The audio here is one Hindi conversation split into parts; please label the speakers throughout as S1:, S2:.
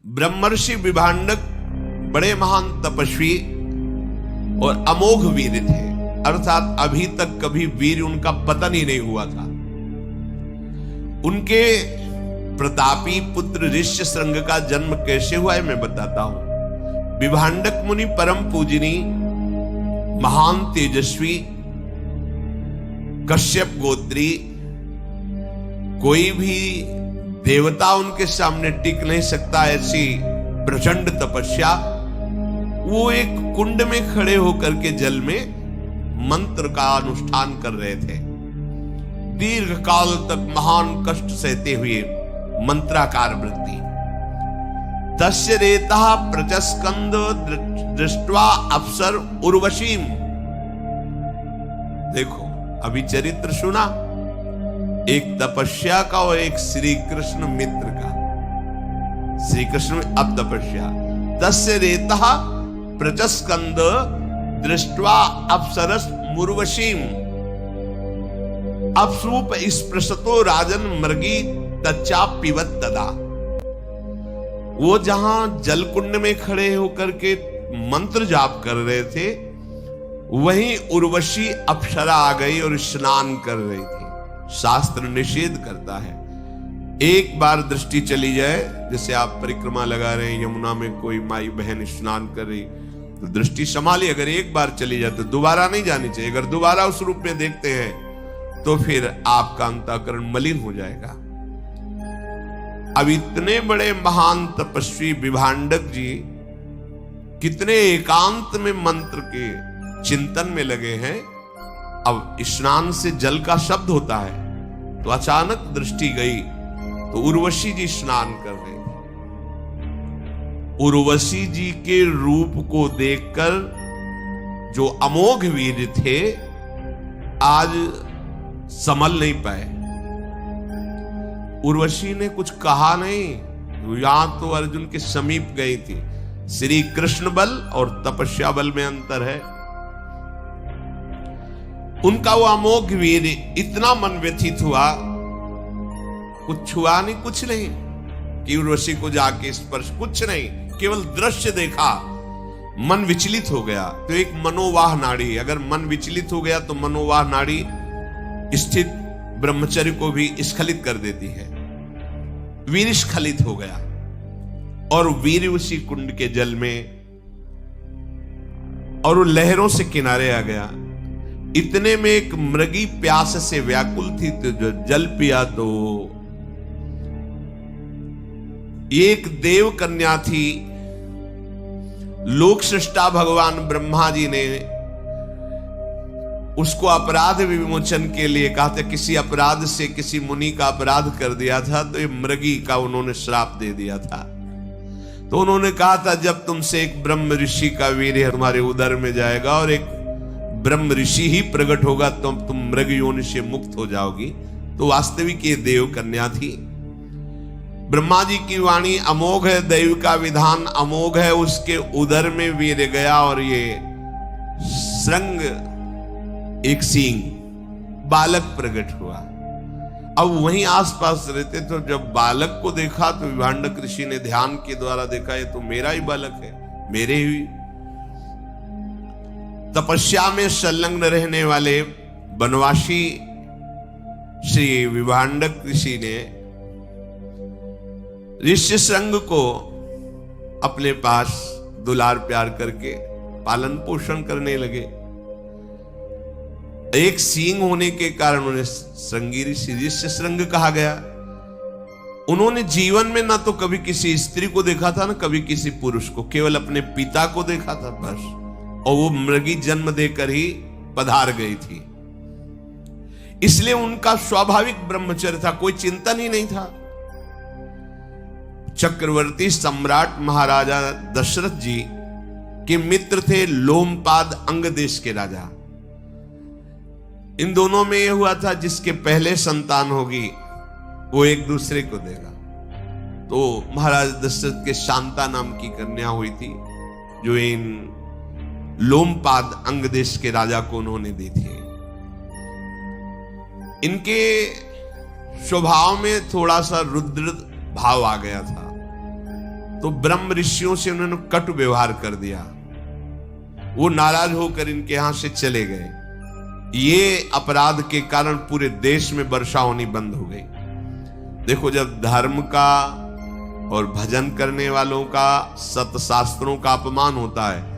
S1: ब्रह्मर्षि विभांडक बड़े महान तपस्वी और अमोघ वीर थे, अर्थात अभी तक कभी वीर उनका पतन ही नहीं हुआ था। उनके प्रतापी पुत्र ऋष्यशृंग का जन्म कैसे हुआ है मैं बताता हूं। विभांडक मुनि परम पूजनी, महान तेजस्वी, कश्यप गोत्री, कोई भी देवता उनके सामने टिक नहीं सकता, ऐसी प्रचंड तपस्या। वो एक कुंड में खड़े होकर के जल में मंत्र का अनुष्ठान कर रहे थे। दीर्घ काल तक महान कष्ट सहते हुए मंत्राकार वृत्ति। तस्य रेतः प्रचस्कंद दृष्ट्वा अप्सर उर्वशीम। देखो अभी चरित्र सुना, एक तपस्या का और एक श्री कृष्ण मित्र का। श्री कृष्ण अब तपस्या। तस्य रेतः प्रचस्कंद दृष्ट्वा अप्सरस मुर्वशीम अपसूप स्पृशतो राजन मृगी तच्चा पिबत तदा। वो जहां जलकुंड में खड़े होकर के मंत्र जाप कर रहे थे, वहीं उर्वशी अप्सरा आ गई और स्नान कर रही थी। शास्त्र निषेध करता है, एक बार दृष्टि चली जाए, जैसे आप परिक्रमा लगा रहे हैं, यमुना में कोई माई बहन स्नान कर रही तो दृष्टि संभाली, अगर एक बार चली जाए तो दोबारा नहीं जानी चाहिए। अगर दोबारा उस रूप में देखते हैं तो फिर आपका अंतःकरण मलिन हो जाएगा। अब इतने बड़े महान तपस्वी विभांडक जी कितने एकांत में मंत्र के चिंतन में लगे हैं। अब स्नान से जल का शब्द होता है, तो अचानक दृष्टि गई तो उर्वशी जी स्नान कर रहे थे। उर्वशी जी के रूप को देखकर जो अमोघ वीर थे आज संभल नहीं पाए। उर्वशी ने कुछ कहा नहीं, यहां तो अर्जुन के समीप गई थी। श्री कृष्ण बल और तपस्या बल में अंतर है। उनका वो अमोघ वीर इतना मन व्यथित हुआ, कुछ छुआ नहीं, कुछ नहीं कि उर्वशी को जाके स्पर्श, कुछ नहीं, केवल दृश्य देखा, मन विचलित हो गया। तो एक मनोवाह नाड़ी, अगर मन विचलित हो गया तो मनोवाह नाड़ी स्थित ब्रह्मचर्य को भी स्खलित कर देती है। वीर स्खलित हो गया और वीर उसी कुंड के जल में, और वो लहरों से किनारे आ गया। इतने में एक मृगी प्यास से व्याकुल थी तो जो जल पिया, तो एक देव कन्या थी। लोक सृष्टा भगवान ब्रह्मा जी ने उसको अपराध विमोचन के लिए कहा था। किसी अपराध से किसी मुनि का अपराध कर दिया था, तो ये मृगी का उन्होंने श्राप दे दिया था। तो उन्होंने कहा था, जब तुमसे एक ब्रह्म ऋषि का वीर्य तुम्हारे उदर में जाएगा और एक ब्रह्म ऋषि ही प्रकट होगा तो तुम मृग योनि से मुक्त हो जाओगी। तो वास्तविक ये देव कन्या थी। ब्रह्मा जी की वाणी अमोघ है, दैव का विधान अमोघ है। उसके उदर में वीर्य गया और ये श्रृंग, एक सींग, बालक प्रकट हुआ। अब वहीं आसपास रहते तो जब बालक को देखा तो विभांडक ऋषि ने ध्यान के द्वारा देखा, ये तो मेरा ही बालक है, मेरे ही। तपस्या में संलग्न रहने वाले बनवासी श्री विभांडक ऋषि ने ऋष्यशृंग को अपने पास दुलार प्यार करके पालन पोषण करने लगे। एक सींग होने के कारण उन्हें श्रृंगी ऋषि ऋष्यशृंग कहा गया। उन्होंने जीवन में ना तो कभी किसी स्त्री को देखा था, ना कभी किसी पुरुष को, केवल अपने पिता को देखा था बस। और वो मृगी जन्म देकर ही पधार गई थी, इसलिए उनका स्वाभाविक ब्रह्मचर्य था, कोई चिंतन ही नहीं था। चक्रवर्ती सम्राट महाराजा दशरथ जी के मित्र थे लोमपाद, अंग देश के राजा। इन दोनों में यह हुआ था, जिसके पहले संतान होगी वो एक दूसरे को देगा। तो महाराज दशरथ के शांता नाम की कन्या हुई थी, जो इन लोमपाद अंग देश के राजा को उन्होंने दी थी। इनके स्वभाव में थोड़ा सा रुद्र भाव आ गया था। तो ब्रह्म ऋषियों से उन्होंने कटु व्यवहार कर दिया। वो नाराज होकर इनके यहां से चले गए। ये अपराध के कारण पूरे देश में वर्षा होनी बंद हो गई। देखो, जब धर्म का और भजन करने वालों का, सतशास्त्रों का अपमान होता है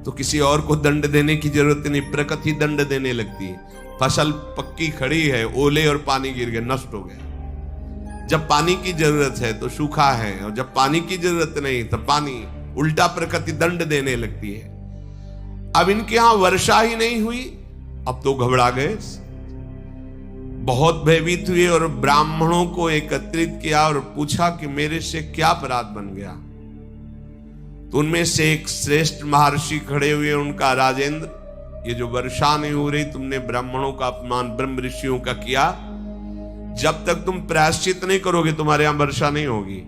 S1: तो किसी और को दंड देने की जरूरत नहीं, प्रकृति दंड देने लगती है। फसल पक्की खड़ी है, ओले और पानी गिर गए, नष्ट हो गया। जब पानी की जरूरत है तो सूखा है, और जब पानी की जरूरत नहीं तो पानी, उल्टा प्रकृति दंड देने लगती है। अब इनके यहां वर्षा ही नहीं हुई, अब तो घबरा गए, बहुत भयभीत हुए और ब्राह्मणों को एकत्रित किया और पूछा कि मेरे से क्या अपराध बन गया। तो उनमें से एक श्रेष्ठ महर्षि खड़े हुए, उनका, राजेंद्र, ये जो वर्षा नहीं हो रही, तुमने ब्राह्मणों का अपमान ब्रह्म ऋषियों का किया, जब तक तुम प्रायश्चित नहीं करोगे तुम्हारे यहां वर्षा नहीं होगी।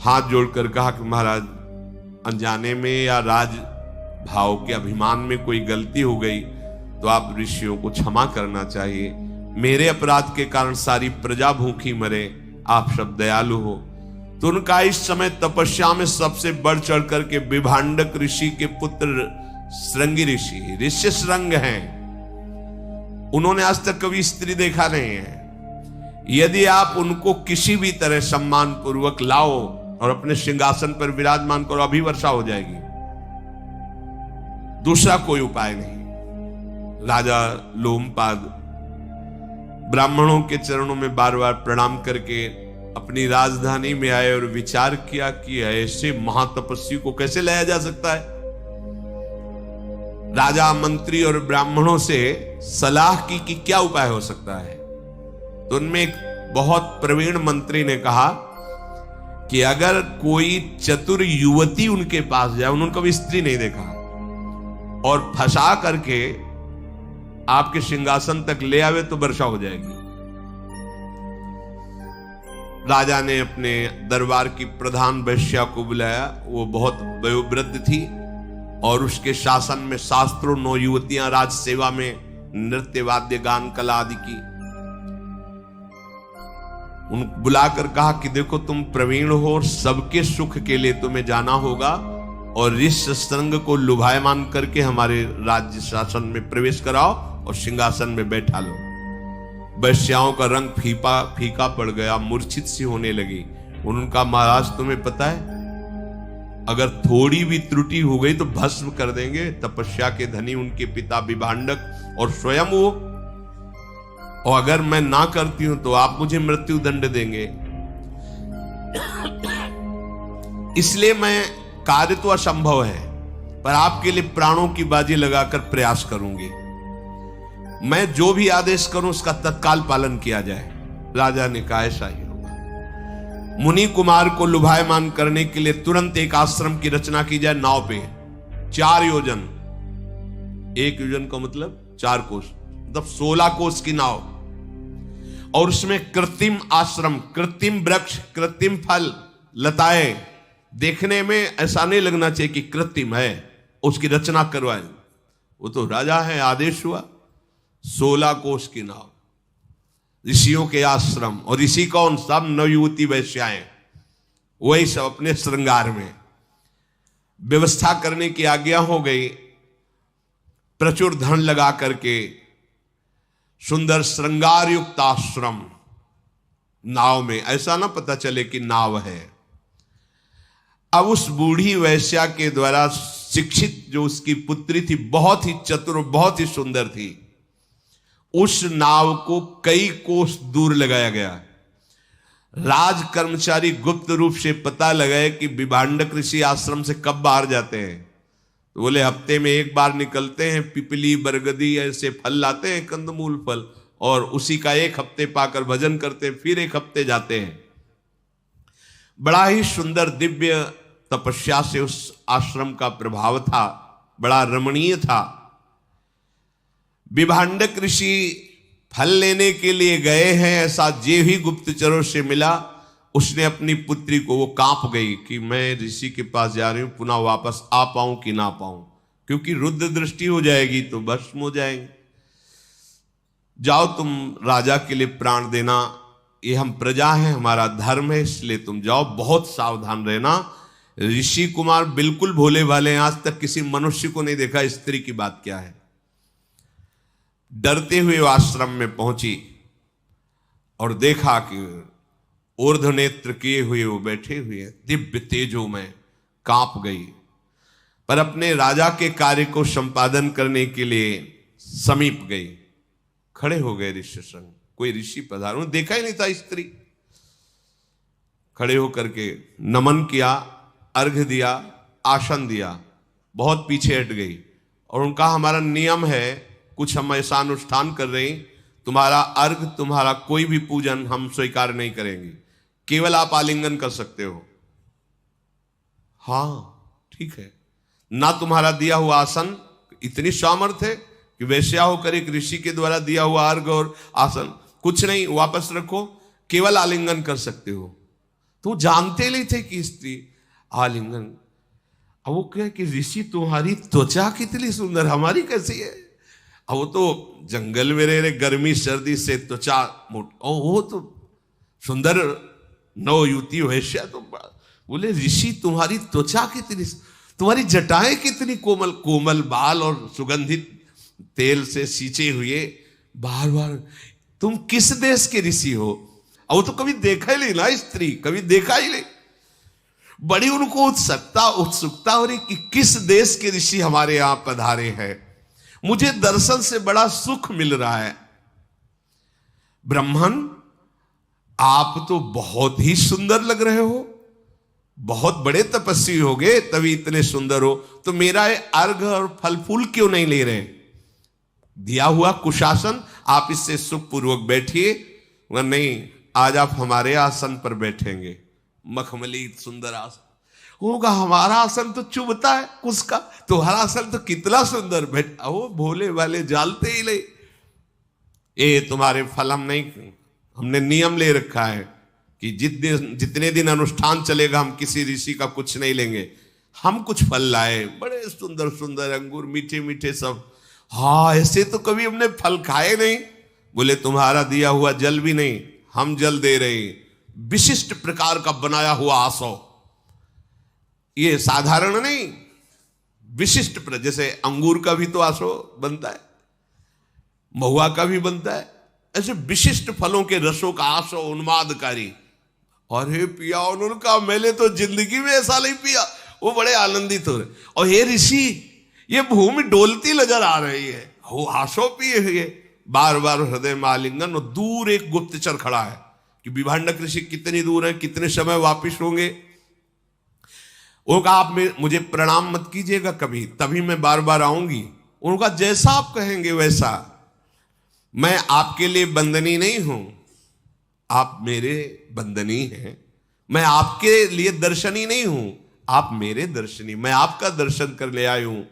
S1: हाथ जोड़कर कहा कि महाराज, अनजाने में या राज भाव के अभिमान में कोई गलती हो गई तो आप ऋषियों को क्षमा करना चाहिए। मेरे अपराध के कारण सारी प्रजा भूखी मरे, आप सब दयालु हो। तो उनका इस समय तपस्या में सबसे बढ़ चढ़ करके विभांडक ऋषि के पुत्र श्रृंगी ऋषि, ऋषि श्रृंग हैं। उन्होंने आज तक कभी स्त्री देखा नहीं है। यदि आप उनको किसी भी तरह सम्मान पूर्वक लाओ और अपने सिंहासन पर विराजमान करो, अभी वर्षा हो जाएगी, दूसरा कोई उपाय नहीं। राजा लोमपाद ब्राह्मणों के चरणों में बार बार प्रणाम करके अपनी राजधानी में आए और विचार किया कि ऐसे महातपस्वी को कैसे लाया जा सकता है। राजा, मंत्री और ब्राह्मणों से सलाह की कि क्या उपाय हो सकता है। तो उनमें एक बहुत प्रवीण मंत्री ने कहा कि अगर कोई चतुर युवती उनके पास जाए, उन्होंने कभी स्त्री नहीं देखा, और फंसा करके आपके सिंहासन तक ले आवे तो वर्षा हो जाएगी। राजा ने अपने दरबार की प्रधान वैश्या को बुलाया। वो बहुत वयोवृद्ध थी और उसके शासन में शास्त्रों 9 युवतियां राज सेवा में नृत्य, वाद्य, गान, कला आदि की। उन बुलाकर कहा कि देखो, तुम प्रवीण हो और सबके सुख के लिए तुम्हें जाना होगा और ऋषि श्रृंग को लुभायमान करके हमारे राज्य शासन में प्रवेश कराओ और सिंहासन में बैठा लो। वैश्याओं का रंग फीका पड़ गया, मूर्छित सी होने लगी। उनका, महाराज तुम्हें पता है, अगर थोड़ी भी त्रुटि हो गई तो भस्म कर देंगे। तपस्या के धनी उनके पिता विभांडक और स्वयं वो, और अगर मैं ना करती हूं तो आप मुझे मृत्यु दंड देंगे। इसलिए मैं, कार्य तो असंभव है पर आपके लिए प्राणों की बाजी लगाकर प्रयास करूंगी। मैं जो भी आदेश करूं उसका तत्काल पालन किया जाए। राजा ने कहा, ऐसा ही होगा। मुनि कुमार को लुभायमान करने के लिए तुरंत एक आश्रम की रचना की जाए नाव पे, 4 योजन, 1 योजन का मतलब 4 कोस, मतलब 16 कोस की नाव, और उसमें कृत्रिम आश्रम, कृत्रिम वृक्ष, कृत्रिम फल, लताएं, देखने में ऐसा नहीं लगना चाहिए कि कृत्रिम है, उसकी रचना करवाए। वो तो राजा है, आदेश हुआ, 16 कोस की नाव, ऋषियों के आश्रम, और ऋषि कौन, सब नवयुवती वैश्याएं, वही सब अपने श्रृंगार में। व्यवस्था करने की आज्ञा हो गई। प्रचुर धन लगा करके सुंदर श्रृंगार युक्त आश्रम नाव में, ऐसा ना पता चले कि नाव है। अब उस बूढ़ी वैश्या के द्वारा शिक्षित जो उसकी पुत्री थी, बहुत ही चतुर, बहुत ही सुंदर थी, उस नाव को कई कोस दूर लगाया गया। राज कर्मचारी गुप्त रूप से पता लगाए कि विभांडक ऋषि आश्रम से कब बाहर जाते हैं। तो बोले, हफ्ते में एक बार निकलते हैं, पिपली, बरगदी ऐसे फल लाते हैं, कंदमूल फल, और उसी का 1 हफ्ते पाकर भजन करते हैं, फिर 1 हफ्ते जाते हैं। बड़ा ही सुंदर दिव्य तपस्या से उस आश्रम का प्रभाव था, बड़ा रमणीय था। विभांडक ऋषि फल लेने के लिए गए हैं, ऐसा जे ही गुप्तचरों से मिला, उसने अपनी पुत्री को, वो कांप गई कि मैं ऋषि के पास जा रही हूं, पुनः वापस आ पाऊं कि ना पाऊं, क्योंकि रुद्र दृष्टि हो जाएगी तो भस्म हो जाएंगे। जाओ तुम राजा के लिए प्राण देना, ये हम प्रजा हैं, हमारा धर्म है, इसलिए तुम जाओ, बहुत सावधान रहना। ऋषि कुमार बिल्कुल भोले भाले हैं, आज तक किसी मनुष्य को नहीं देखा स्त्री की बात क्या है। डरते हुए वो आश्रम में पहुंची और देखा कि ऊर्ध्व नेत्र किए हुए वो बैठे हुए हैं, दिव्य तेजो में कांप गई। पर अपने राजा के कार्य को संपादन करने के लिए समीप गई। खड़े हो गए ऋषि संग, कोई ऋषि पधार, उन्होंने देखा ही नहीं था स्त्री। खड़े होकर के नमन किया, अर्घ्य दिया, आसन दिया, बहुत पीछे हट गई और उनका हमारा नियम है, कुछ हम ऐसा अनुष्ठान कर रहे हैं, तुम्हारा अर्घ, तुम्हारा कोई भी पूजन हम स्वीकार नहीं करेंगे, केवल आप आलिंगन कर सकते हो। हाँ ठीक है। ना तुम्हारा दिया हुआ आसन, इतनी सामर्थ्य है कि वैश्या होकर एक ऋषि के द्वारा दिया हुआ अर्घ और आसन कुछ नहीं, वापस रखो, केवल आलिंगन कर सकते हो। तो जानते नहीं थे कि स्त्री आलिंगन। अब वो कहे कि ऋषि तुम्हारी त्वचा कितनी सुंदर, हमारी कैसी है। अब वो तो जंगल में रह रहे, गर्मी सर्दी से त्वचा मोट, और वो तो सुंदर नव युवती वैश्या, तो बोले ऋषि तुम्हारी त्वचा कितनी, तुम्हारी जटाएं कितनी कोमल, कोमल बाल और सुगंधित तेल से सींचे हुए, बार बार तुम किस देश के ऋषि हो। और वो तो कभी देखा ही नहीं ना स्त्री, कभी देखा ही नहीं। बड़ी उनको उत्सुकता हो रही कि किस देश के ऋषि हमारे यहां पधारे हैं, मुझे दर्शन से बड़ा सुख मिल रहा है। ब्राह्मण आप तो बहुत ही सुंदर लग रहे हो, बहुत बड़े तपस्वी हो गए तभी इतने सुंदर हो, तो मेरा ये अर्घ और फल फूल क्यों नहीं ले रहे। दिया हुआ कुशासन, आप इससे सुखपूर्वक बैठिए, वह नहीं, आज आप हमारे आसन पर बैठेंगे, मखमली सुंदर आसन होगा। हमारा आसन तो चुभता है उसका, तुम्हारा आसन तो कितना सुंदर बैठा। वो भोले वाले जालते ही नहीं, ये तुम्हारे फल हम नहीं, हमने नियम ले रखा है कि जितने दिन अनुष्ठान चलेगा हम किसी ऋषि का कुछ नहीं लेंगे। हम कुछ फल लाए, बड़े सुंदर सुंदर अंगूर, मीठे मीठे सब। हाँ ऐसे तो कभी हमने फल खाए नहीं। बोले तुम्हारा दिया हुआ जल भी नहीं, हम जल दे रहे हैं, विशिष्ट प्रकार का बनाया हुआ आसो, ये साधारण नहीं, विशिष्ट जैसे अंगूर का भी तो आसो बनता है, महुआ का भी बनता है, ऐसे विशिष्ट फलों के रसों का आसो उन्मादकारी। और हे पिया, उन्होंने कहा मैंने तो जिंदगी में ऐसा नहीं पिया। वो बड़े आनंदित हो रहे, और हे ऋषि ये भूमि डोलती नजर आ रही है, वो आसो पिए हुए, बार बार हृदय में आलिंगन। और दूर एक गुप्तचर खड़ा है कि विभांडक ऋषि कितनी दूर है, कितने समय वापिस होंगे। उनका आप मुझे प्रणाम मत कीजिएगा कभी, तभी मैं बार बार आऊंगी। उनका जैसा आप कहेंगे वैसा, मैं आपके लिए बंदनी नहीं हूं, आप मेरे बंदनी हैं। मैं आपके लिए दर्शनी नहीं हूं, आप मेरे दर्शनी, मैं आपका दर्शन कर ले आया हूं।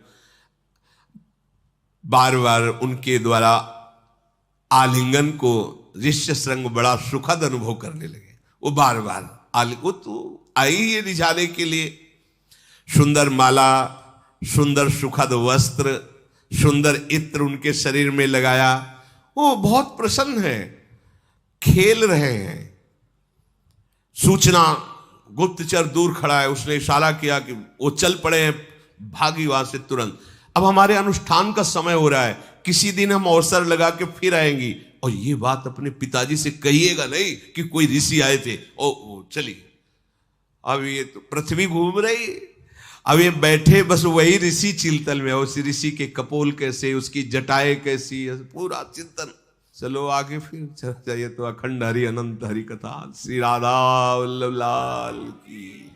S1: बार बार उनके द्वारा आलिंगन को ऋष्य श्रृंग बड़ा सुखद अनुभव करने लगे। वो बार बार वो तो आई ये रिझाने के लिए, सुंदर माला, सुंदर सुखद वस्त्र, सुंदर इत्र उनके शरीर में लगाया। वो बहुत प्रसन्न है, खेल रहे हैं। सूचना, गुप्तचर दूर खड़ा है, उसने इशारा किया कि वो चल पड़े हैं, भागी वहां से तुरंत। अब हमारे अनुष्ठान का समय हो रहा है, किसी दिन हम अवसर लगा के फिर आएंगी। और ये बात अपने पिताजी से कहिएगा नहीं कि कोई ऋषि आए थे। ओ चलिए, अब ये तो पृथ्वी घूम रही, अब ये बैठे बस वही ऋषि चिंतन में, उस ऋषि के कपोल कैसे, उसकी जटाएं कैसी, पूरा चिंतन। चलो आगे फिर चल जाइए। तो अखंड हरि अनंत हरि कथा। श्री राधा वल्लभ लाल की।